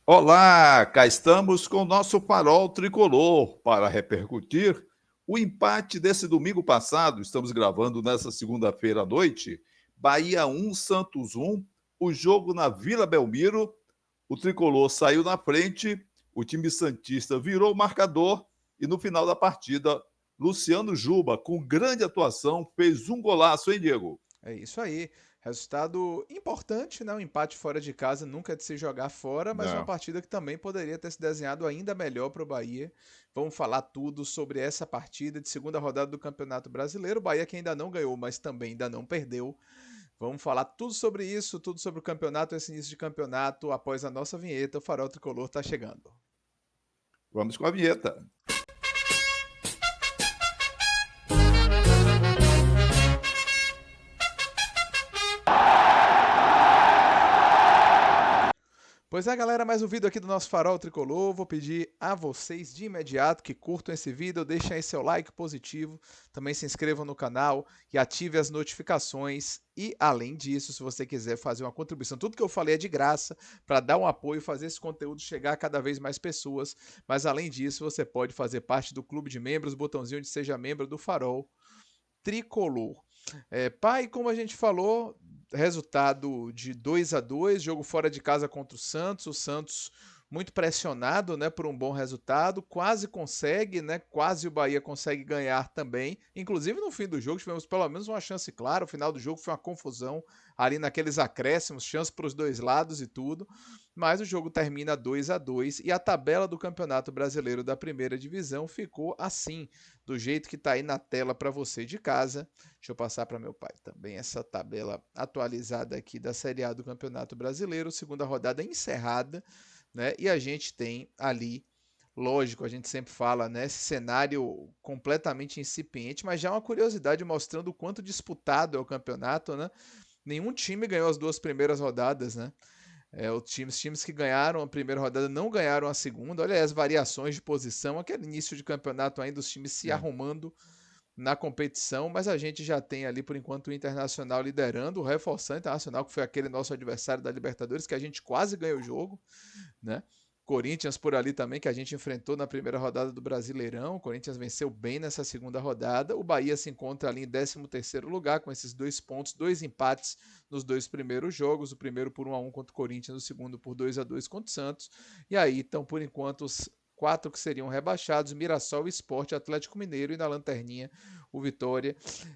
Olá, cá estamos com o nosso farol tricolor para repercutir o empate desse domingo passado. Estamos gravando nessa segunda-feira à noite. Bahia 1, Santos 1. O jogo na Vila Belmiro. O tricolor saiu na frente. O time santista virou o marcador. E no final da partida, Luciano Juba, com grande atuação, fez um golaço, hein, Diego? É isso aí. Resultado importante, né? Um empate fora de casa nunca é de se jogar fora, mas uma Não. partida que também poderia ter se desenhado ainda melhor para o Bahia. Vamos falar tudo sobre essa partida de segunda rodada do Campeonato Brasileiro. O Bahia que ainda não ganhou, mas também ainda não perdeu. Vamos falar tudo sobre isso, tudo sobre o campeonato, esse início de campeonato. Após a nossa vinheta, o Farol Tricolor está chegando. Vamos com a vinheta. Pois é, galera, mais um vídeo aqui do nosso Farol Tricolor. Vou pedir a vocês de imediato que curtam esse vídeo, deixem aí seu like positivo, também se inscrevam no canal e ative as notificações. E, além disso, se você quiser fazer uma contribuição, tudo que eu falei é de graça, para dar um apoio, fazer esse conteúdo chegar a cada vez mais pessoas. Mas, além disso, você pode fazer parte do clube de membros, botãozinho de seja membro do Farol Tricolor. Pai, como a gente falou, resultado de 2-2, jogo fora de casa contra o Santos muito pressionado, né, por um bom resultado, quase consegue, né, quase o Bahia consegue ganhar também. Inclusive no fim do jogo tivemos pelo menos uma chance clara, o final do jogo foi uma confusão ali naqueles acréscimos, chance para os dois lados e tudo, mas o jogo termina 2-2 e a tabela do Campeonato Brasileiro da Primeira Divisão ficou assim, do jeito que está aí na tela para você de casa. Deixa eu passar para meu pai também essa tabela atualizada aqui da Série A do Campeonato Brasileiro, segunda rodada encerrada, né? E a gente tem ali, lógico, a gente sempre fala, né? Esse cenário completamente incipiente, mas já é uma curiosidade mostrando o quanto disputado é o campeonato, né? Nenhum time ganhou as duas primeiras rodadas, né? Os times que ganharam a primeira rodada não ganharam a segunda. Olha aí as variações de posição, aquele início de campeonato ainda, os times se É. arrumando na competição, mas a gente já tem ali, por enquanto, o Internacional liderando, o reforçando o Internacional, que foi aquele nosso adversário da Libertadores, que a gente quase ganhou o jogo, né? Corinthians por ali também, que a gente enfrentou na primeira rodada do Brasileirão. O Corinthians venceu bem nessa segunda rodada. O Bahia se encontra ali em 13º lugar, com esses 2 pontos, 2 empates nos 2 primeiros jogos. O primeiro por 1-1 contra o Corinthians, o segundo por 2-2 contra o Santos. E aí, então, por enquanto, os 4 que seriam rebaixados: Mirassol, Sport, Atlético Mineiro e na lanterninha o Vitória.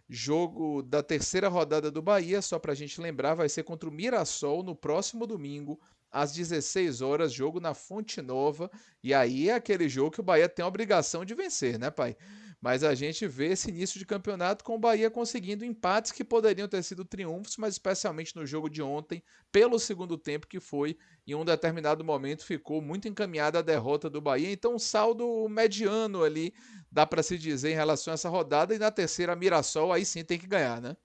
Jogo da terceira rodada do Bahia, só para a gente lembrar, vai ser contra o Mirassol no próximo domingo, às 16 horas, jogo na Fonte Nova. E aí é aquele jogo que o Bahia tem a obrigação de vencer, né, pai? Mas a gente vê esse início de campeonato com o Bahia conseguindo empates que poderiam ter sido triunfos, mas especialmente no jogo de ontem, pelo segundo tempo que foi, em um determinado momento ficou muito encaminhada a derrota do Bahia. Então, um saldo mediano ali, dá para se dizer, em relação a essa rodada. E na terceira, Mirassol, aí sim tem que ganhar, né?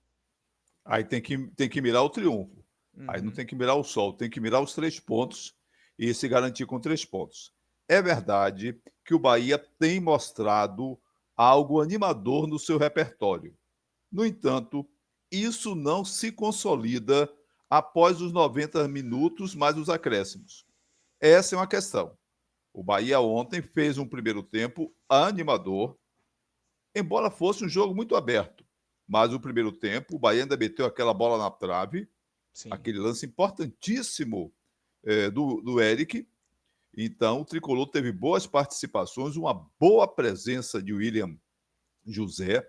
Aí tem que mirar o triunfo. Aí não Uhum. tem que mirar o sol, tem que mirar os 3 pontos e se garantir com 3 pontos. É verdade que o Bahia tem mostrado algo animador no seu repertório. No entanto, isso não se consolida após os 90 minutos mais os acréscimos. Essa é uma questão. O Bahia ontem fez um primeiro tempo animador, embora fosse um jogo muito aberto. Mas o primeiro tempo, o Bahia ainda meteu aquela bola na trave, Sim. aquele lance importantíssimo do Eric. Então, o Tricolor teve boas participações, uma boa presença de William José.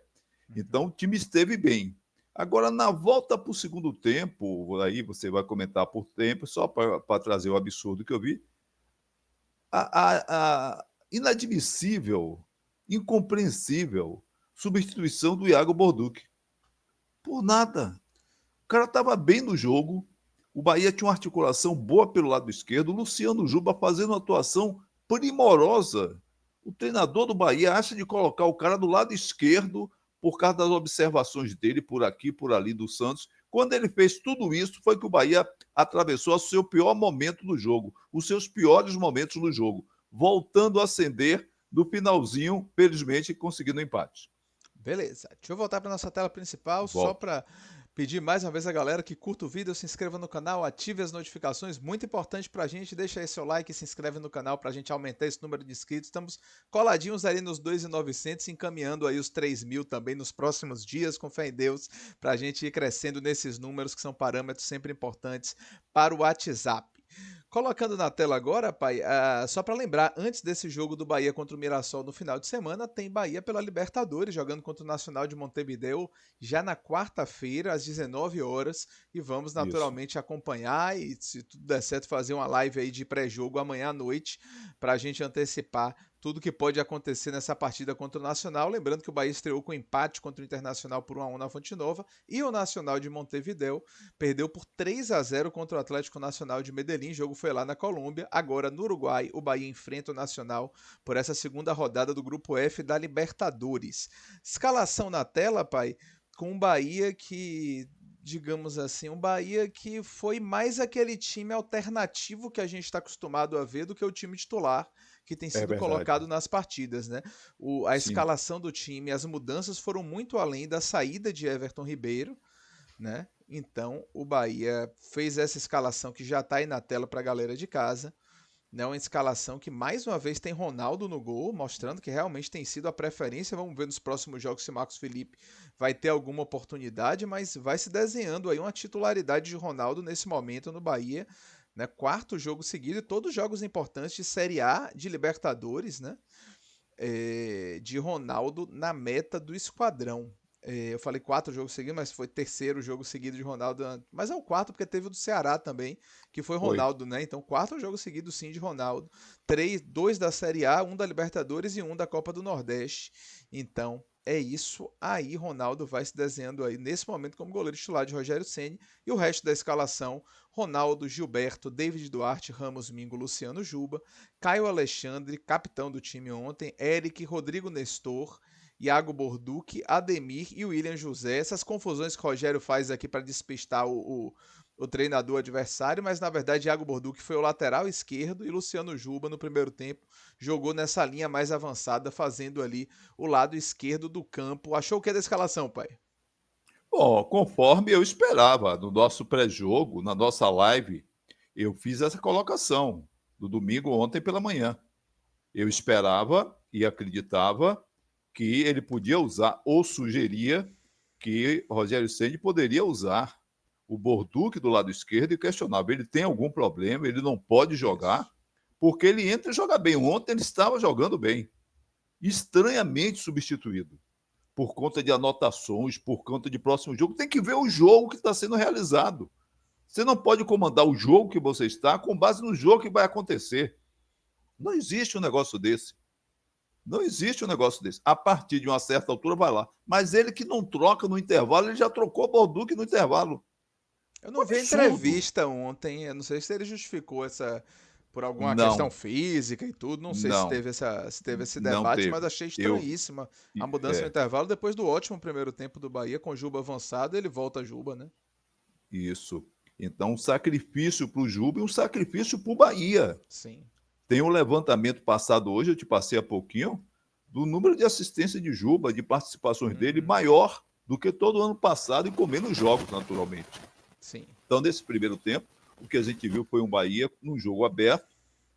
Uhum. Então, o time esteve bem. Agora, na volta para o segundo tempo, aí você vai comentar por tempo, só para trazer o absurdo que eu vi, a inadmissível, incompreensível substituição do Iago Borduc. Por nada. O cara estava bem no jogo. O Bahia tinha uma articulação boa pelo lado esquerdo. O Luciano Juba fazendo uma atuação primorosa. O treinador do Bahia acha de colocar o cara do lado esquerdo por causa das observações dele por aqui, por ali do Santos. Quando ele fez tudo isso, foi que o Bahia atravessou o seu pior momento do jogo, os seus piores momentos do jogo, voltando a ascender no finalzinho, felizmente conseguindo um empate. Beleza. Deixa eu voltar para nossa tela principal só Volta. para Pedir mais uma vez a galera que curta o vídeo, se inscreva no canal, ative as notificações, muito importante pra gente, deixa aí seu like e se inscreve no canal pra gente aumentar esse número de inscritos. Estamos coladinhos ali nos 2.900, encaminhando aí os 3.000 também nos próximos dias, com fé em Deus, pra gente ir crescendo nesses números que são parâmetros sempre importantes para o WhatsApp. Colocando na tela agora, pai, só para lembrar, antes desse jogo do Bahia contra o Mirassol no final de semana, tem Bahia pela Libertadores, jogando contra o Nacional de Montevideo, já na quarta-feira, às 19 horas, e vamos Isso. naturalmente acompanhar e, se tudo der certo, fazer uma live aí de pré-jogo amanhã à noite, para a gente antecipar tudo que pode acontecer nessa partida contra o Nacional. Lembrando que o Bahia estreou com empate contra o Internacional por 1-1 na Fonte Nova, e o Nacional de Montevideo perdeu por 3-0 contra o Atlético Nacional de Medellín. O jogo foi lá na Colômbia. Agora, no Uruguai, o Bahia enfrenta o Nacional por essa segunda rodada do Grupo F da Libertadores. Escalação na tela, pai, com um Bahia que, digamos assim, um Bahia que foi mais aquele time alternativo que a gente está acostumado a ver do que o time titular que tem É sido verdade. colocado nas partidas, né? A Sim. escalação do time, as mudanças foram muito além da saída de Everton Ribeiro, né? Então o Bahia fez essa escalação que já está aí na tela para a galera de casa, né? Uma escalação que mais uma vez tem Ronaldo no gol, mostrando que realmente tem sido a preferência. Vamos ver nos próximos jogos se Marcos Felipe vai ter alguma oportunidade, mas vai se desenhando aí uma titularidade de Ronaldo nesse momento no Bahia, né? Quarto jogo seguido e todos jogos importantes de Série A, de Libertadores, né? De Ronaldo na meta do esquadrão. Eu falei 4 jogos seguidos, mas foi terceiro jogo seguido de Ronaldo. Mas é o quarto, porque teve o do Ceará também, que foi Foi. Ronaldo, né? Então, 4 jogos seguidos, sim, de Ronaldo. 2 da Série A, um da Libertadores e um da Copa do Nordeste. Então, é isso aí. Ronaldo vai se desenhando aí nesse momento como goleiro titular de Rogério Ceni. E o resto da escalação: Ronaldo, Gilberto, David Duarte, Ramos, Mingo, Luciano Juba, Caio Alexandre, capitão do time ontem, Eric, Rodrigo Nestor, Iago Borduque, Ademir e William José. Essas confusões que o Rogério faz aqui para despistar o treinador adversário, mas na verdade Iago Borduque foi o lateral esquerdo e Luciano Juba no primeiro tempo jogou nessa linha mais avançada, fazendo ali o lado esquerdo do campo. Achou o que da escalação, pai? Bom, conforme eu esperava, no nosso pré-jogo, na nossa live, eu fiz essa colocação do domingo ontem pela manhã. Eu esperava e acreditava que ele podia usar, ou sugeria que Rogério Ceni poderia usar o Borduque do lado esquerdo e questionava. Ele tem algum problema, ele não pode jogar, Isso. porque ele entra e joga bem. Ontem ele estava jogando bem, estranhamente substituído por conta de anotações, por conta de próximo jogo. Tem que ver o jogo que está sendo realizado. Você não pode comandar o jogo que você está com base no jogo que vai acontecer. Não existe um negócio desse. Não existe um negócio desse. A partir de uma certa altura, vai lá. Mas ele que não troca no intervalo, ele já trocou o Balduque no intervalo. Eu Um não vi a absurdo. entrevista ontem, eu não sei se ele justificou essa por alguma questão Não, física e tudo, não sei se não, teve se teve esse não debate, mas teve. achei Eu, estranhíssima a mudança no é, intervalo depois do ótimo primeiro tempo do Bahia com Juba avançado, ele volta a Juba, né? isso. Então, um sacrifício para o Juba e um sacrifício para o Bahia. Sim. Tem um levantamento passado hoje, eu te passei há pouquinho, do número de assistência de Juba, de participações dele, Uhum. maior do que todo ano passado e com menos jogos, naturalmente. Sim. Então, nesse primeiro tempo, o que a gente viu foi um Bahia num jogo aberto,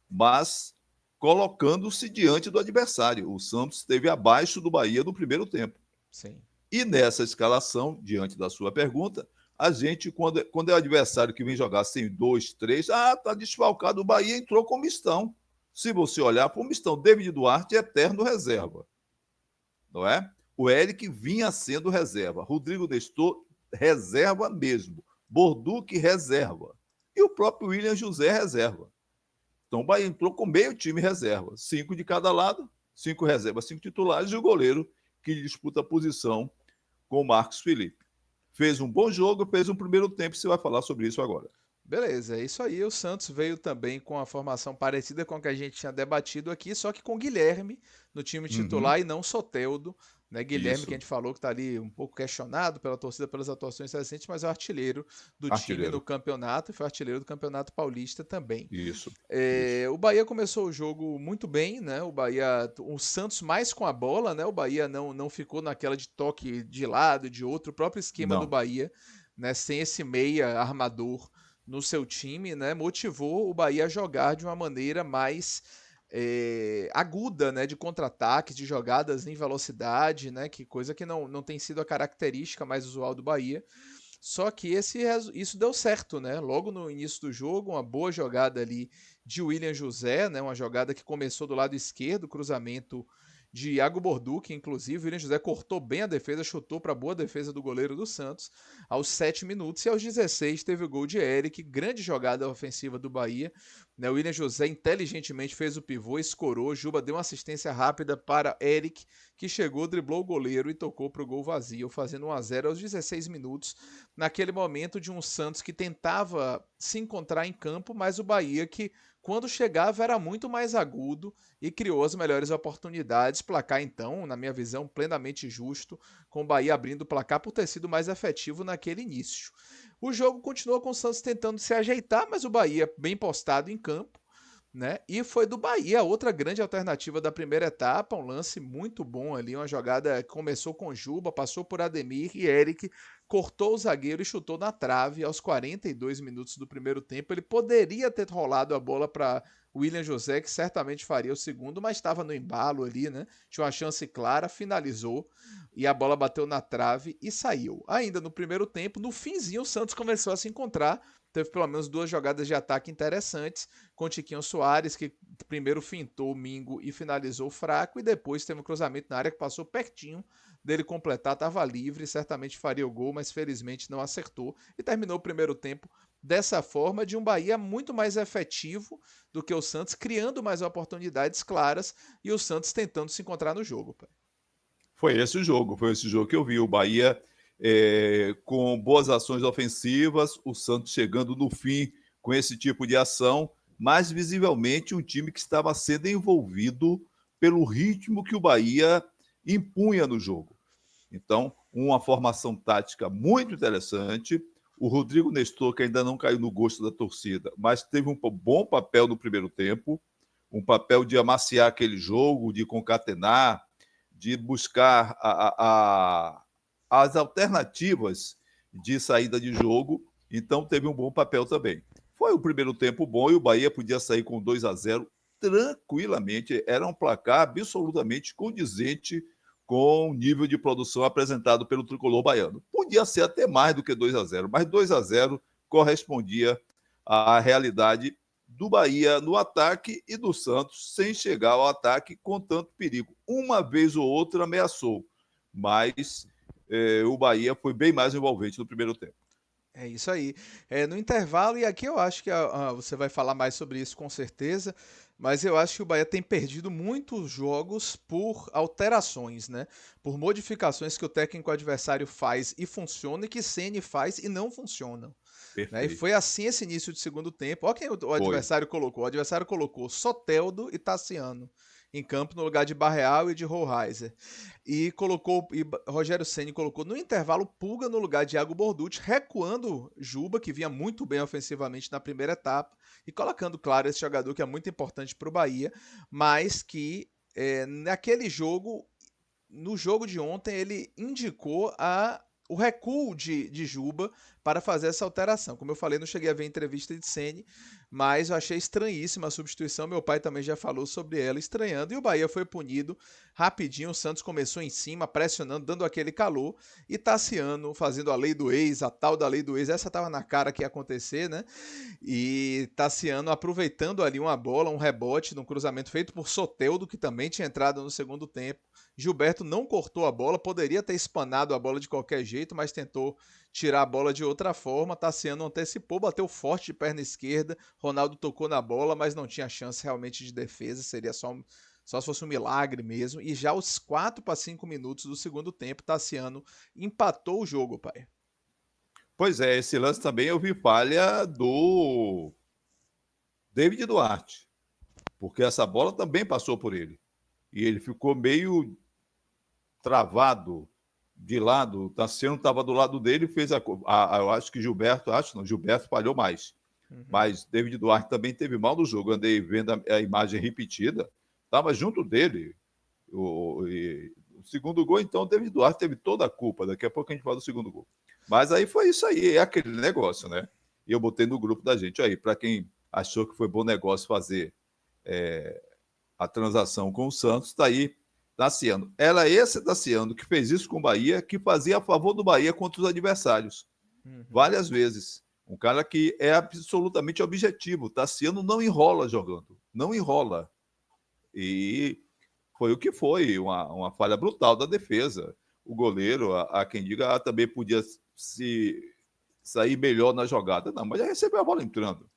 mas colocando-se diante do adversário. O Santos esteve abaixo do Bahia no primeiro tempo. Sim. E nessa escalação, diante da sua pergunta, a gente, quando é o adversário que vem jogar sem dois, três, tá desfalcado. O Bahia entrou com mistão. Se você olhar para o mistão, David Duarte é eterno reserva, não é? O Eric vinha sendo reserva. Rodrigo Nestor, reserva mesmo. Borduque, reserva. E o próprio William José, reserva. Então o Bahia entrou com meio time reserva. 5 de cada lado, 5 reservas, 5 titulares e o goleiro que disputa a posição com o Marcos Felipe. Fez um bom jogo, fez um primeiro tempo, você vai falar sobre isso agora. Beleza, é isso aí. O Santos veio também com a formação parecida com a que a gente tinha debatido aqui, só que com Guilherme no time Uhum, titular e não Soteldo, né? Guilherme, que a isso, gente falou que está ali um pouco questionado pela torcida pelas atuações recentes, mas é o artilheiro do time no artilheiro. campeonato e foi artilheiro do Campeonato Paulista também. Isso, isso. O Bahia começou o jogo muito bem, né? O Santos mais com a bola, né? O Bahia não ficou naquela de toque de lado, de outro, o próprio esquema do Não, Bahia, né, sem esse meia armador no seu time, né, motivou o Bahia a jogar de uma maneira mais aguda, né, de contra-ataques, de jogadas em velocidade, né, que coisa que não tem sido a característica mais usual do Bahia. Só que isso deu certo, né? Logo no início do jogo, uma boa jogada ali de William José, né? Uma jogada que começou do lado esquerdo, cruzamento de Iago Borduque, inclusive. O William José cortou bem a defesa, chutou para boa defesa do goleiro do Santos aos 7 minutos. E aos 16 teve o gol de Eric, grande jogada ofensiva do Bahia. Né? O William José inteligentemente fez o pivô, escorou. Juba deu uma assistência rápida para Eric, que chegou, driblou o goleiro e tocou para o gol vazio, fazendo 1-0 aos 16 minutos naquele momento de um Santos que tentava se encontrar em campo, mas o Bahia que, quando chegava, era muito mais agudo e criou as melhores oportunidades. Placar, então, na minha visão, plenamente justo, com o Bahia abrindo o placar por ter sido mais efetivo naquele início. O jogo continuou com o Santos tentando se ajeitar, mas o Bahia bem postado em campo, né? E foi do Bahia, outra grande alternativa da primeira etapa, um lance muito bom ali, uma jogada que começou com Juba, passou por Ademir e Eric, cortou o zagueiro e chutou na trave aos 42 minutos do primeiro tempo. Ele poderia ter rolado a bola para William José, que certamente faria o segundo, mas estava no embalo ali, né? Tinha uma chance clara, finalizou e a bola bateu na trave e saiu. Ainda no primeiro tempo, no finzinho, o Santos começou a se encontrar. Teve pelo menos duas jogadas de ataque interessantes, com Tiquinho Soares, que primeiro fintou o Mingo e finalizou fraco, e depois teve um cruzamento na área que passou pertinho dele completar, estava livre, certamente faria o gol, mas felizmente não acertou, e terminou o primeiro tempo dessa forma, de um Bahia muito mais efetivo do que o Santos, criando mais oportunidades claras, e o Santos tentando se encontrar no jogo. Pai. Foi esse jogo que eu vi. O Bahia com boas ações ofensivas, o Santos chegando no fim com esse tipo de ação, mas visivelmente um time que estava sendo envolvido pelo ritmo que o Bahia impunha no jogo. Então, uma formação tática muito interessante. O Rodrigo Nestor, que ainda não caiu no gosto da torcida, mas teve um bom papel no primeiro tempo, um papel de amaciar aquele jogo, de concatenar, de buscar as alternativas de saída de jogo. Então, teve um bom papel também. Foi o primeiro tempo bom e o Bahia podia sair com 2-0 tranquilamente. Era um placar absolutamente condizente com o nível de produção apresentado pelo tricolor baiano. Podia ser até mais do que 2-0, mas 2-0 correspondia à realidade do Bahia no ataque e do Santos sem chegar ao ataque com tanto perigo. Uma vez ou outra ameaçou, mas o Bahia foi bem mais envolvente no primeiro tempo. É isso aí. No intervalo, e aqui eu acho que você vai falar mais sobre isso com certeza, mas eu acho que o Bahia tem perdido muitos jogos por alterações, né? Por modificações que o técnico adversário faz e funciona, e que Ceni faz e não funcionam. Né? E foi Perfeito. assim esse início de segundo tempo. Olha quem o Foi. adversário colocou. O adversário colocou Soteldo e Tassiano em campo no lugar de Barreal e de Rollheiser. E Rogério Ceni colocou no intervalo Pulga no lugar de Iago Borducci, recuando Juba, que vinha muito bem ofensivamente na primeira etapa, e colocando, claro, esse jogador que é muito importante para o Bahia, mas que naquele jogo, no jogo de ontem, ele indicou o recuo de Juba para fazer essa alteração. Como eu falei, não cheguei a ver a entrevista de Ceni, mas eu achei estranhíssima a substituição. Meu pai também já falou sobre ela, estranhando. E o Bahia foi punido rapidinho. O Santos começou em cima, pressionando, dando aquele calor. E Tassiano fazendo a lei do ex, a tal da lei do ex. Essa estava na cara que ia acontecer, né? E Tassiano aproveitando ali uma bola, um rebote, num cruzamento feito por Soteldo, que também tinha entrado no segundo tempo. Gilberto não cortou a bola, poderia ter espanado a bola de qualquer jeito, mas tentou tirar a bola de outra forma. Tassiano antecipou, bateu forte de perna esquerda. Ronaldo tocou na bola, mas não tinha chance realmente de defesa. Seria só se fosse um milagre mesmo. E já aos 4 para 5 minutos do segundo tempo, Tassiano empatou o jogo, pai. Pois é, esse lance também eu vi falha do David Duarte, porque essa bola também passou por ele. E ele ficou meio travado de lado. O Tassiano estava do lado dele e fez eu acho que Gilberto falhou mais. Uhum. Mas David Duarte também teve mal no jogo. Andei vendo a imagem repetida, estava junto dele. O segundo gol, então, David Duarte teve toda a culpa. Daqui a pouco a gente fala do segundo gol. Mas aí foi isso aí, é aquele negócio, né? E eu botei no grupo da gente aí, para quem achou que foi bom negócio fazer a transação com o Santos, está aí Tassiano. Era esse Tassiano que fez isso com o Bahia, que fazia a favor do Bahia contra os adversários. Várias vezes. Um cara que é absolutamente objetivo. Tassiano não enrola jogando. Não enrola. E foi o que foi, uma falha brutal da defesa. O goleiro, há quem diga, também podia se sair melhor na jogada. Não, mas já recebeu a bola entrando.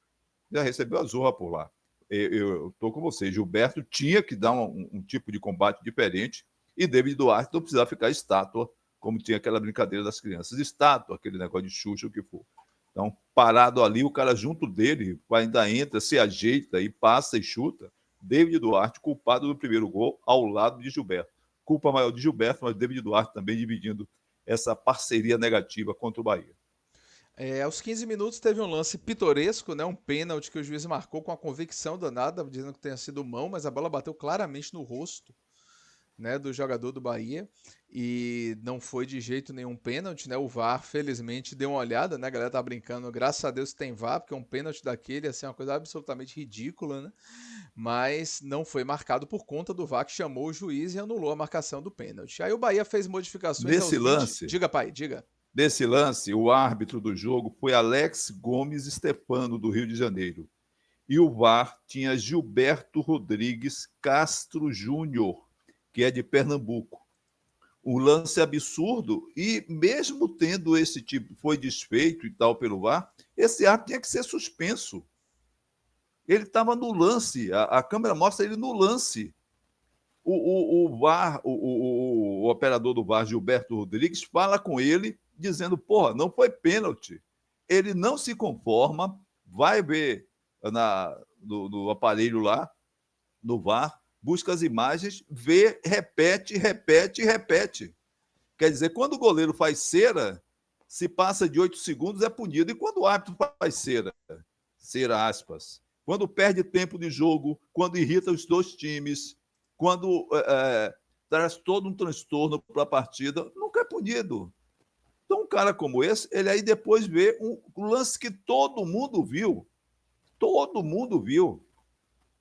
Já recebeu a zorra por lá. Eu estou com você. Gilberto tinha que dar um tipo de combate diferente e David Duarte não precisava ficar estátua, como tinha aquela brincadeira das crianças. Estátua, aquele negócio de Xuxa, o que for. Então, parado ali, o cara junto dele ainda entra, se ajeita e passa e chuta. David Duarte, culpado do primeiro gol, ao lado de Gilberto. Culpa maior de Gilberto, mas David Duarte também dividindo essa parceria negativa contra o Bahia. Aos 15 minutos teve um lance pitoresco, né? Um pênalti que o juiz marcou com a convicção danada, dizendo que tenha sido mão, mas a bola bateu claramente no rosto, né, do jogador do Bahia e não foi de jeito nenhum pênalti, né? O VAR felizmente deu uma olhada, né? A galera tá brincando, graças a Deus que tem VAR, porque um pênalti daquele assim, é uma coisa absolutamente ridícula, né? Mas não foi marcado por conta do VAR que chamou o juiz e anulou a marcação do pênalti. Aí o Bahia fez modificações Nesse aos 20. lance, Diga, pai, diga. Nesse lance, o árbitro do jogo foi Alex Gomes Stefano, do Rio de Janeiro. E o VAR tinha Gilberto Rodrigues Castro Júnior, que é de Pernambuco. Um lance absurdo, e mesmo tendo esse tipo, foi desfeito e tal pelo VAR, esse árbitro tinha que ser suspenso. Ele estava no lance, a câmera mostra ele no lance. O VAR, o operador do VAR, Gilberto Rodrigues, fala com ele, dizendo: porra, não foi pênalti. Ele não se conforma, vai ver no aparelho lá, no VAR, busca as imagens, vê, repete, repete, repete. Quer dizer, quando o goleiro faz cera, se passa de 8 segundos, é punido. E quando o árbitro faz cera, cera aspas, quando perde tempo de jogo, quando irrita os dois times, quando traz todo um transtorno para a partida, nunca é punido. Então, um cara como esse, ele aí depois vê um lance que todo mundo viu. Todo mundo viu.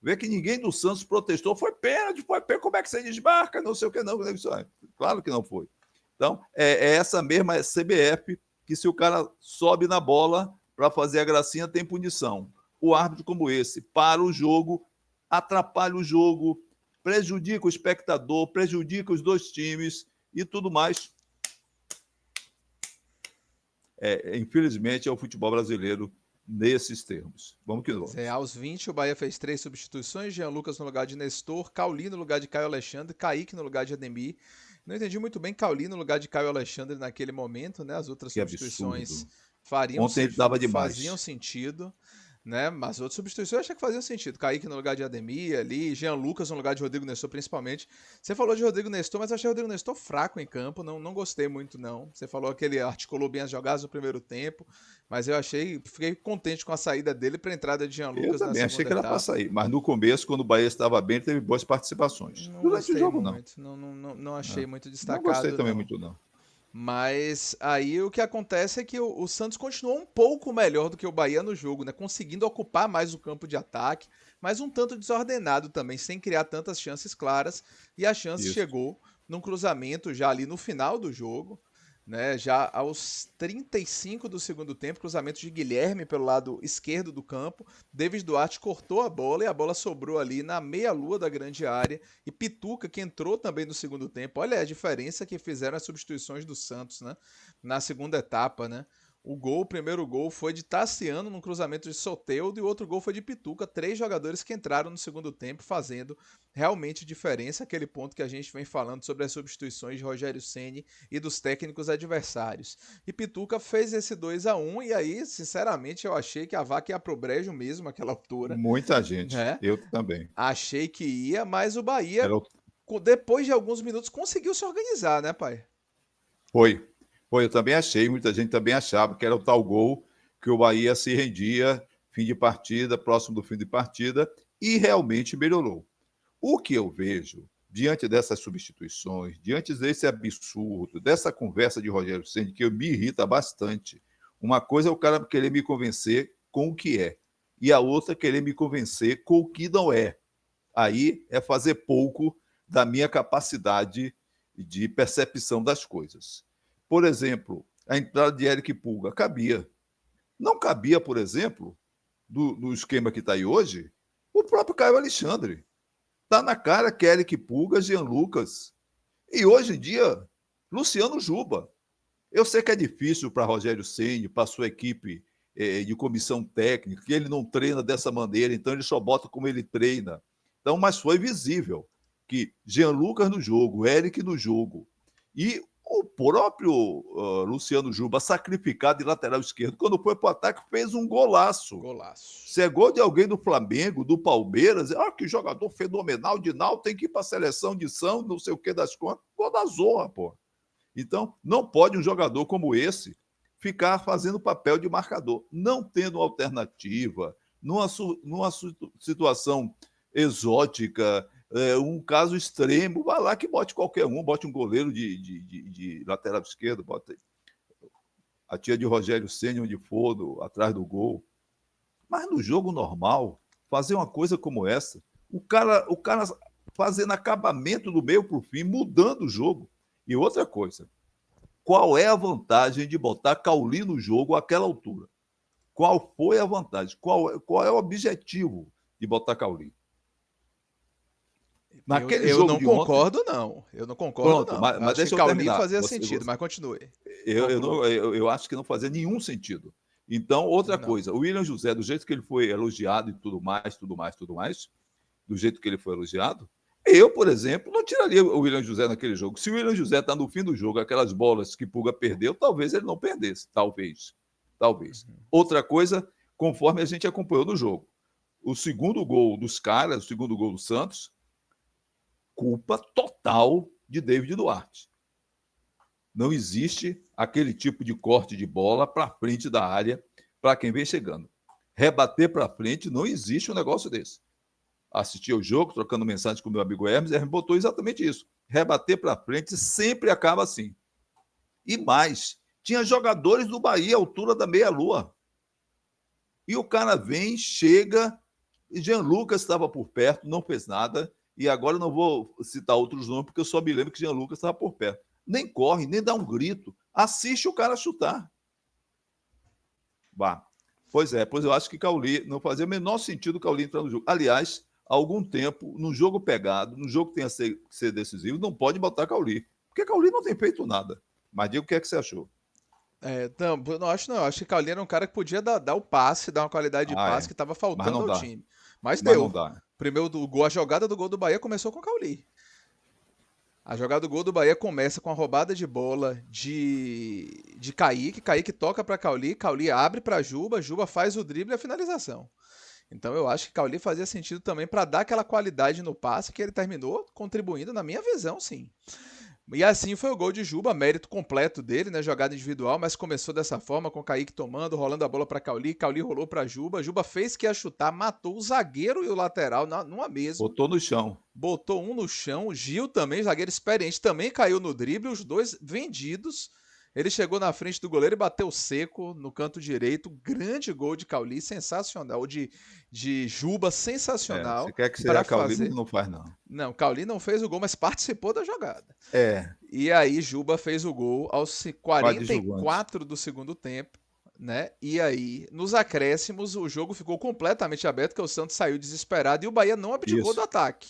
Vê que ninguém do Santos protestou. Foi pênalti, como é que você desmarca? Não sei o que, não. Claro que não foi. Então, é essa mesma CBF que se o cara sobe na bola para fazer a gracinha, tem punição. O árbitro como esse para o jogo, atrapalha o jogo, prejudica o espectador, prejudica os dois times e tudo mais. Infelizmente, é o futebol brasileiro nesses termos. Vamos que vamos. Aos 20, o Bahia fez 3 substituições: Jean Lucas no lugar de Nestor, Cauli no lugar de Caio Alexandre, Kaique no lugar de Ademir. Não entendi muito bem Cauli no lugar de Caio Alexandre naquele momento, né? As outras Que substituições absurdo. Ontem ele dava demais. faziam sentido, né? Mas outras substituições eu achei que faziam sentido. Kaique no lugar de Ademir ali, Jean Lucas no lugar de Rodrigo Nestor, principalmente. Você falou de Rodrigo Nestor, mas eu achei o Rodrigo Nestor fraco em campo, não gostei muito, não. Você falou que ele articulou bem as jogadas no primeiro tempo, mas eu fiquei contente com a saída dele para a entrada de Jean Lucas na segunda etapa. Eu também achei que era para sair, mas no começo, quando o Bahia estava bem, ele teve boas participações. Não Durante o jogo, muito, não achei muito destacado. Não gostei também muito, não. Mas aí o que acontece é que o Santos continuou um pouco melhor do que o Bahia no jogo, né? Conseguindo ocupar mais o campo de ataque, mas um tanto desordenado também, sem criar tantas chances claras. E a chance chegou num cruzamento já ali no final do jogo, né? Já aos 35 do segundo tempo, cruzamento de Guilherme pelo lado esquerdo do campo. David Duarte cortou a bola e a bola sobrou ali na meia-lua da grande área. E Pituca, que entrou também no segundo tempo. Olha a diferença que fizeram as substituições do Santos, né? Na segunda etapa, né? O primeiro gol foi de Tassiano num cruzamento de Soteldo e o outro gol foi de Pituca. 3 jogadores que entraram no segundo tempo fazendo realmente diferença. Aquele ponto que a gente vem falando sobre as substituições de Rogério Ceni e dos técnicos adversários. E Pituca fez esse 2-1 e aí, sinceramente, eu achei que a vaca ia pro brejo mesmo àquela altura. Muita gente, né? Eu também. Achei que ia, mas o Bahia, depois de alguns minutos, conseguiu se organizar, né, pai? Foi, eu também achei, muita gente também achava que era o tal gol que o Bahia se rendia, fim de partida, próximo do fim de partida, e realmente melhorou. O que eu vejo diante dessas substituições, diante desse absurdo, dessa conversa de Rogério Ceni, que me irrita bastante. Uma coisa é o cara querer me convencer com o que é, e a outra é querer me convencer com o que não é. Aí é fazer pouco da minha capacidade de percepção das coisas. Por exemplo, a entrada de Eric Pulga cabia. Não cabia, por exemplo, do esquema que está aí hoje, o próprio Caio Alexandre. Está na cara que Eric Pulga, Jean Lucas. E hoje em dia, Luciano Juba. Eu sei que é difícil para Rogério Ceni, para sua equipe de comissão técnica, que ele não treina dessa maneira, então ele só bota como ele treina. Então, mas foi visível que Jean Lucas no jogo, Eric no jogo, e o próprio Luciano Juba, sacrificado de lateral esquerdo, quando foi para o ataque, fez um golaço. Golaço. Se é gol de alguém do Flamengo, do Palmeiras, que jogador fenomenal de Nau, tem que ir para a seleção de São, não sei o que das contas. Gol da zorra, pô. Então, não pode um jogador como esse ficar fazendo papel de marcador, não tendo alternativa, numa situação exótica, um caso extremo, vai lá que bote qualquer um, bote um goleiro de lateral esquerdo, bota a tia de Rogério Ceni onde for, atrás do gol. Mas no jogo normal, fazer uma coisa como essa, o cara fazendo acabamento do meio para o fim, mudando o jogo. E outra coisa, qual é a vantagem de botar Cauli no jogo àquela altura? Qual foi a vantagem? Qual é o objetivo de botar Cauli? Naquele eu jogo não concordo, ontem, não. Eu não concordo, pronto, não. Mas deixa que eu Cauli terminar. Fazia sentido, mas continue. Eu acho que não fazia nenhum sentido. Então, outra coisa, o William José, do jeito que ele foi elogiado e tudo mais, do jeito que ele foi elogiado, eu, por exemplo, não tiraria o William José naquele jogo. Se o William José está no fim do jogo, aquelas bolas que Pulga perdeu, talvez ele não perdesse. Talvez. Outra coisa, conforme a gente acompanhou no jogo. O segundo gol dos caras, o segundo gol do Santos, culpa total de David Duarte. Não existe aquele tipo de corte de bola para frente da área para quem vem chegando. Rebater para frente, não existe um negócio desse. Assisti ao jogo, trocando mensagem com o meu amigo Hermes, ele botou exatamente isso. Rebater para frente sempre acaba assim. E mais, tinha jogadores do Bahia à altura da meia-lua. E o cara vem, chega, e Jean Lucas estava por perto, não fez nada, e agora eu não vou citar outros nomes, porque eu só me lembro que Jean Lucas estava por perto. Nem corre, nem dá um grito. Assiste o cara chutar. Bah. Pois eu acho que Cauli não fazia o menor sentido o Cauli entrar no jogo. Aliás, há algum tempo, no jogo pegado, no jogo que tenha que ser decisivo, não pode botar Cauli. Porque Cauli não tem feito nada. Mas diga o que é que você achou. Não acho. Acho que Cauli era um cara que podia dar o passe, dar uma qualidade de passe que estava faltando ao time. Mas deu. Não dá. Primeiro a jogada do gol do Bahia começou com o Cauli. A jogada do gol do Bahia começa com a roubada de bola de Kaique. Kaique toca para Cauli. Cauli abre para Juba. Juba faz o drible e a finalização. Então eu acho que Cauli fazia sentido também para dar aquela qualidade no passe que ele terminou contribuindo, na minha visão, sim. E assim foi o gol de Juba, mérito completo dele, né? Jogada individual, mas começou dessa forma, com o Kaique tomando, rolando a bola para Cauli. Cauli rolou para Juba. Juba fez que ia chutar, matou o zagueiro e o lateral numa mesma. Botou no chão. Botou um no chão. Gil também, zagueiro experiente, também caiu no drible. Os dois vendidos. Ele chegou na frente do goleiro e bateu seco no canto direito. Grande gol de Cauli, sensacional. De Juba, sensacional. Você quer que seja Cauli, mas não faz, não. Não, Cauli não fez o gol, mas participou da jogada. E aí Juba fez o gol aos 44 do segundo tempo, né? E aí, nos acréscimos, o jogo ficou completamente aberto, porque o Santos saiu desesperado e o Bahia não abdicou do ataque.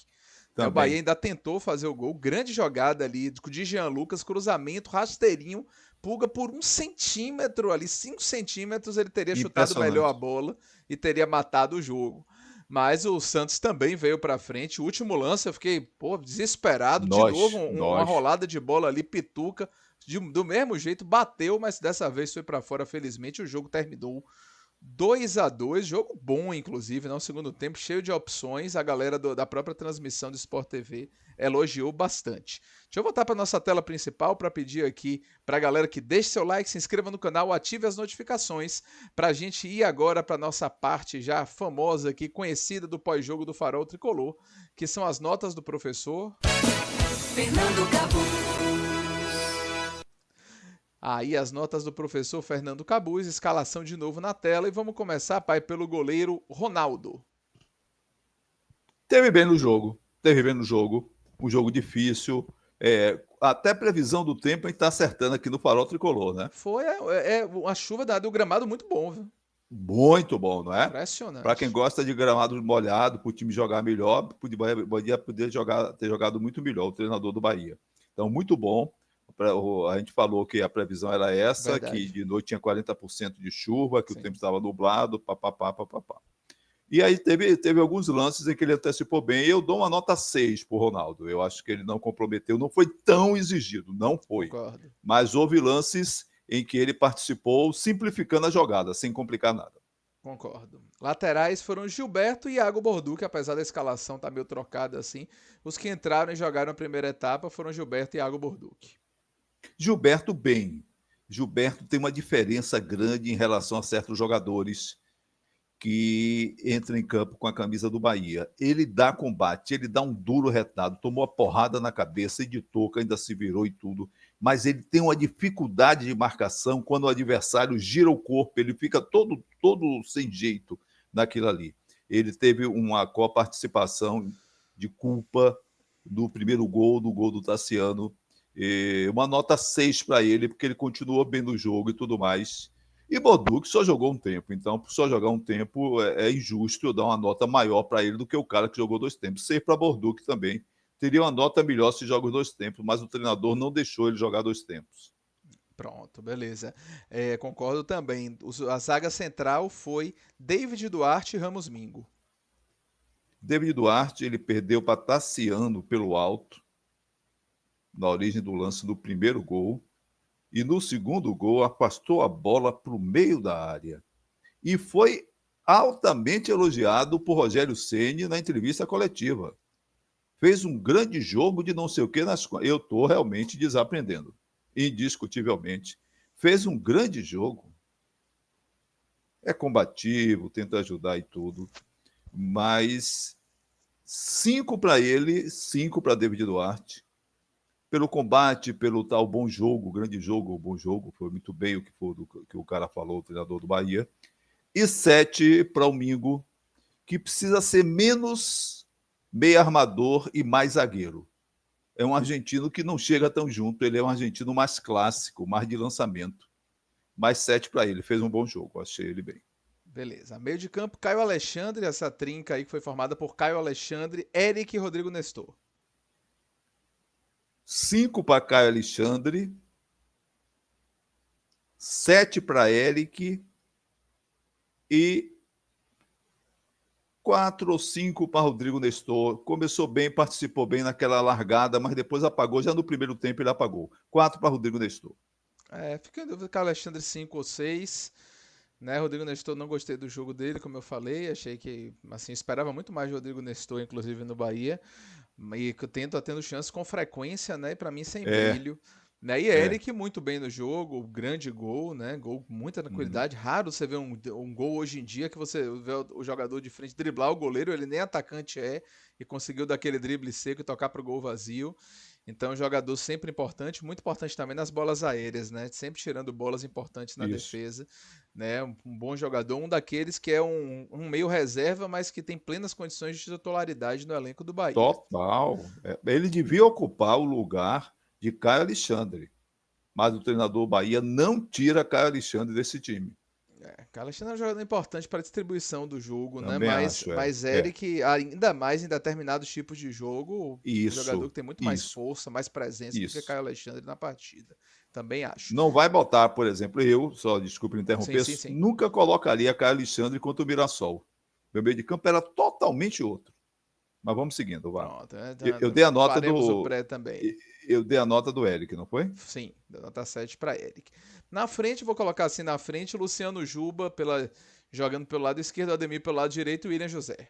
O Bahia ainda tentou fazer o gol. Grande jogada ali de Jean Lucas, cruzamento, rasteirinho, Pulga por 1 centímetro ali, 5 centímetros, ele teria chutado melhor a bola e teria matado o jogo. Mas o Santos também veio para frente. O último lance eu fiquei desesperado. De novo, uma rolada de bola ali, Pituca. Do mesmo jeito, bateu, mas dessa vez foi para fora, felizmente. O jogo terminou 2-2, jogo bom, inclusive, no segundo tempo, cheio de opções. A galera da própria transmissão do Sport TV elogiou bastante. Deixa eu voltar para nossa tela principal para pedir aqui para a galera que deixe seu like, se inscreva no canal, ative as notificações para a gente ir agora para nossa parte já famosa aqui, conhecida do pós-jogo do Farol Tricolor, que são as notas do professor Fernando Cabuz. Aí as notas do professor Fernando Cabuz, escalação de novo na tela e vamos começar, pai, pelo goleiro Ronaldo. Teve bem no jogo, um jogo difícil, até previsão do tempo a gente está acertando aqui no Farol Tricolor, né? Foi uma chuva do gramado muito bom, viu? Muito bom, não é? Para quem Impressionante. gosta de gramado molhado, para o time jogar melhor, podia ter jogado muito melhor o treinador do Bahia. Então, muito bom. A gente falou que a previsão era essa, Verdade. que de noite tinha 40% de chuva, que Sim. o tempo estava nublado, papapá. E aí teve alguns lances em que ele antecipou bem, e eu dou uma nota 6 para o Ronaldo. Eu acho que ele não comprometeu, não foi tão exigido, não foi. Concordo. Mas houve lances em que ele participou simplificando a jogada, sem complicar nada. Concordo. Laterais foram Gilberto e Iago Borduque, apesar da escalação estar meio trocada assim. Os que entraram e jogaram a primeira etapa foram Gilberto e Iago Borduque. Gilberto bem. Gilberto tem uma diferença grande em relação a certos jogadores que entram em campo com a camisa do Bahia. Ele dá combate, ele dá um duro retado, tomou a porrada na cabeça e de touca ainda se virou e tudo, mas ele tem uma dificuldade de marcação quando o adversário gira o corpo, ele fica todo sem jeito naquilo ali. Ele teve uma coparticipação de culpa do primeiro gol, do gol do Tassiano, uma nota 6 para ele, porque ele continuou bem no jogo e tudo mais. E Borduque só jogou um tempo, então, por só jogar um tempo, é injusto eu dar uma nota maior para ele do que o cara que jogou 2 tempos. 6 para Borduque também. Teria uma nota melhor se joga os 2 tempos, mas o treinador não deixou ele jogar 2 tempos. Pronto, beleza. Concordo também. A zaga central foi David Duarte e Ramos Mingo. David Duarte, ele perdeu para Tassiano pelo alto, na origem do lance do primeiro gol. E no segundo gol, afastou a bola para o meio da área. E foi altamente elogiado por Rogério Ceni na entrevista coletiva. Fez um grande jogo de não sei o que nas. Eu estou realmente desaprendendo. Indiscutivelmente. Fez um grande jogo. É combativo, tenta ajudar e tudo. Mas 5 para ele, 5 para David Duarte. Pelo combate, pelo tal bom jogo, grande jogo, bom jogo. Foi muito bem o que o cara falou, o treinador do Bahia. E 7 para o Mingo, que precisa ser menos meio armador e mais zagueiro. É um argentino que não chega tão junto, ele é um argentino mais clássico, mais de lançamento. Mais 7 para ele, fez um bom jogo, achei ele bem. Beleza. Meio de campo, Caio Alexandre, essa trinca aí que foi formada por Caio Alexandre, Eric e Rodrigo Nestor. 5 para Caio Alexandre, 7 para Eric e 4 ou 5 para Rodrigo Nestor. Começou bem, participou bem naquela largada, mas depois apagou. Já no primeiro tempo ele apagou. 4 para Rodrigo Nestor. Fica em dúvida com o Alexandre 5 ou 6. Né, Rodrigo Nestor, não gostei do jogo dele, como eu falei. Achei que, assim, esperava muito mais de Rodrigo Nestor, inclusive no Bahia. E que tendo chance com frequência, né? E para mim sem brilho. Né? E Eric muito bem no jogo, grande gol, né? Gol com muita tranquilidade. Raro você ver um gol hoje em dia que você vê o jogador de frente driblar o goleiro, ele nem atacante e conseguiu dar aquele drible seco e tocar pro gol vazio. Então, jogador sempre importante, muito importante também nas bolas aéreas, né? Sempre tirando bolas importantes na Isso. defesa, né? Um bom jogador, um daqueles que é um meio reserva, mas que tem plenas condições de titularidade no elenco do Bahia. Total. Ele devia ocupar o lugar de Caio Alexandre, mas o treinador Bahia não tira Caio Alexandre desse time. Caio Alexandre é um jogador importante para a distribuição do jogo, né? Também acho, Mas Eric, ainda mais em determinados tipos de jogo, um jogador que tem muito mais força, mais presença do que Caio Alexandre na partida. Também acho. Não vai botar, por exemplo, só desculpe interromper, Sim. nunca colocaria Caio Alexandre contra o Mirassol. Meu meio de campo era totalmente outro. Mas vamos seguindo, vá. Pronto, Eu dei a nota faremos do. o pré também. Eu dei a nota do Eric, não foi? Sim, nota 7 para Eric. Na frente, vou colocar assim na frente, Luciano Juba, pela Jogando pelo lado esquerdo, Ademir pelo lado direito e William José.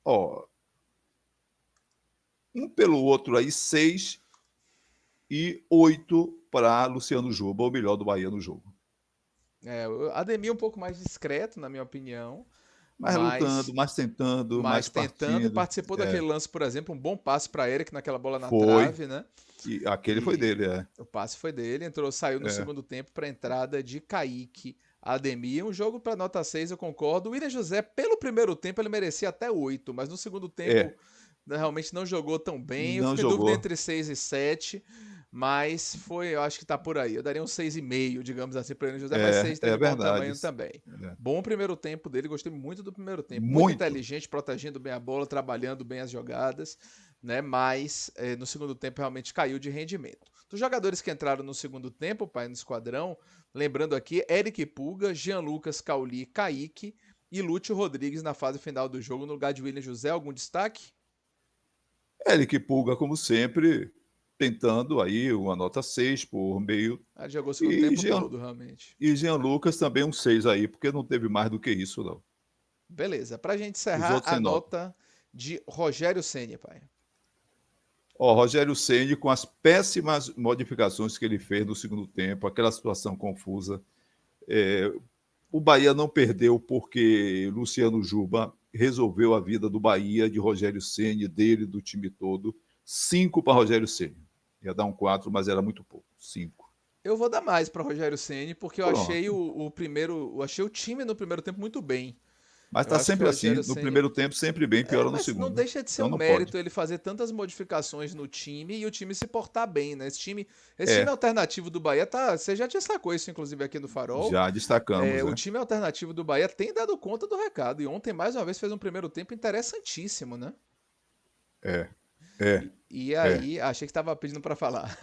Ó, um pelo outro aí, 6 e 8 para Luciano Juba, o melhor do Bahia no jogo. O Ademir um pouco mais discreto, na minha opinião, Mais lutando, mas, mais tentando, mais mas tentando e partindo. participou daquele lance, por exemplo, um bom passe para Eric naquela bola na Foi. trave, né? E aquele foi E dele, é. o passe foi dele, saiu no É. segundo tempo para a entrada de Kaique, Ademir. Um jogo para nota 6, eu concordo. O William José, pelo primeiro tempo, ele merecia até 8, mas no segundo tempo É, realmente não jogou tão bem. Eu não fico em dúvida jogou. entre 6 e 7, mas eu acho que tá por aí. Eu daria um 6,5, digamos assim, para o William José, mas 6 tá É de bom verdade. tamanho também. É. Bom primeiro tempo dele, gostei muito do primeiro tempo. Muito Muito. inteligente, protegendo bem a bola, trabalhando bem as jogadas, né? Mas no segundo tempo realmente caiu de rendimento. Dos jogadores que entraram no segundo tempo, pai, no esquadrão, lembrando aqui, Eric Pulga, Jean Lucas Cauli, Kaique e Lúcio Rodrigues na fase final do jogo, no lugar de William José. Algum destaque? Eric Pulga, como sempre, tentando aí uma nota 6 por meio. Ele jogou o segundo E tempo Jean, todo, realmente. e Jean Lucas também um 6 aí, porque não teve mais do que isso, não. Beleza. Pra gente Os encerrar, outros a sem nota. nota de Rogério Ceni, pai. Ó, Rogério Ceni com as péssimas modificações que ele fez no segundo tempo, aquela situação confusa. O Bahia não perdeu porque Luciano Juba resolveu a vida do Bahia, de Rogério Ceni, dele, do time todo. 5 para Rogério Ceni. Ia dar um 4, mas era muito pouco. 5. Eu vou dar mais para Rogério Ceni porque eu achei Pronto. eu achei o time no primeiro tempo muito bem. Mas Eu está acho que o sempre assim. Rogério No Ceni primeiro tempo, sempre bem, piora no mas não segundo. deixa de ser Então um não pode. mérito ele fazer tantas modificações no time e o time se portar bem, né? Esse time É, alternativo do Bahia tá, você já destacou isso inclusive aqui no Farol. já destacamos, O né? time alternativo do Bahia tem dado conta do recado e ontem mais uma vez fez um primeiro tempo interessantíssimo, né? É, é, E é. aí, achei que estava pedindo para falar.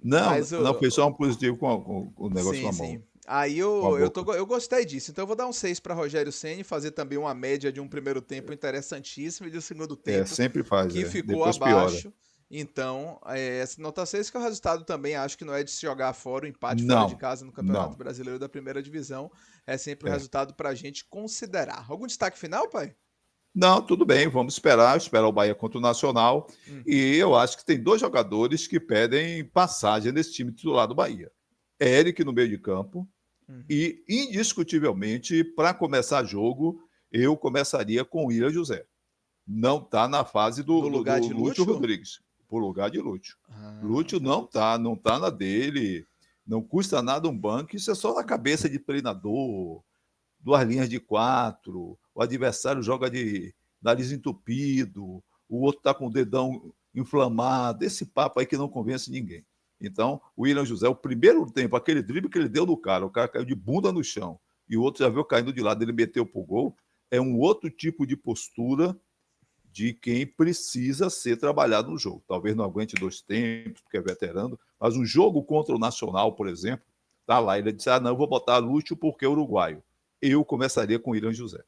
Não, Mas não, foi só um o, positivo com o negócio com sim, a mão, sim. Aí com a boca. eu gostei disso. Então eu vou dar um 6 para Rogério Ceni, fazer também uma média de um primeiro tempo interessantíssimo e de um segundo É, tempo sempre faz, que é. ficou Depois piora. abaixo. Então, essa nota 6, que é o resultado também, acho que não é de se jogar fora, o empate fora de Não, casa no Campeonato não. Brasileiro da Primeira Divisão. É sempre um É. resultado para a gente considerar. Algum destaque final, pai? Não, tudo bem, vamos esperar o Bahia contra o Nacional. Uhum, E eu acho que tem 2 jogadores que pedem passagem nesse time titular do Bahia. Eric no meio de campo uhum. e, indiscutivelmente, para começar jogo, eu começaria com o William José. Não está na fase No do lugar de Lúcio Lúcio? Rodrigues, por lugar de Lúcio. Ah, Lúcio não tá na dele, não custa nada um banco, isso é só na cabeça de treinador, 2 linhas de 4, o adversário joga de nariz entupido, o outro está com o dedão inflamado, esse papo aí que não convence ninguém. Então, o William José, o primeiro tempo, aquele drible que ele deu no cara, o cara caiu de bunda no chão, e o outro já viu caindo de lado, ele meteu pro gol, é um outro tipo de postura de quem precisa ser trabalhado no jogo. Talvez não aguente 2 tempos, porque é veterano, mas um jogo contra o Nacional, por exemplo, tá lá, ele disse, não, eu vou botar Lúcio porque é uruguaio. Eu começaria com o William José.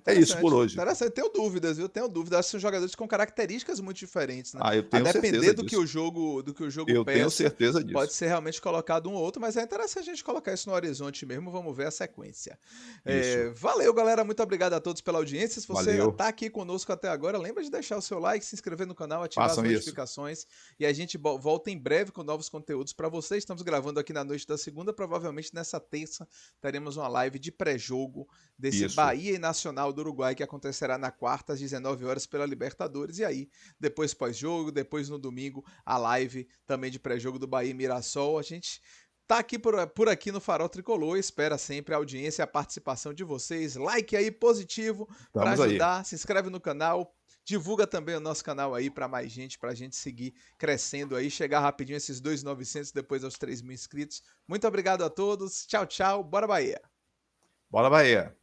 É isso por Interessante. hoje. Interessante. Tenho dúvidas, viu? Tenho dúvidas. Acho que são jogadores com características muito diferentes, né? Eu A tenho depender certeza do que disso. o jogo Eu tenho peça, certeza pode disso. ser realmente colocado um ou outro, mas é interessante a gente colocar isso no horizonte mesmo. Vamos ver a sequência. Isso. Valeu, galera. Muito obrigado a todos pela audiência. Se você Valeu. está aqui conosco até agora, lembra de deixar o seu like, se inscrever no canal, ativar as Façam isso. notificações e a gente volta em breve com novos conteúdos para vocês. Estamos gravando aqui na noite da segunda, provavelmente nessa terça teremos uma live de pré-jogo desse Isso. Bahia e Nacional do Uruguai que acontecerá na quarta às 19 horas pela Libertadores. E aí, depois pós-jogo, depois no domingo, a live também de pré-jogo do Bahia e Mirassol. A gente tá aqui por aqui no Farol Tricolor, espera sempre a audiência e a participação de vocês. Like aí positivo para Estamos aí. ajudar, se inscreve no canal, divulga também o nosso canal aí para mais gente, para a gente seguir crescendo aí, chegar rapidinho esses 2.900 depois aos 3.000 inscritos. Muito obrigado a todos, tchau, tchau, bora Bahia! Bora, Bahia.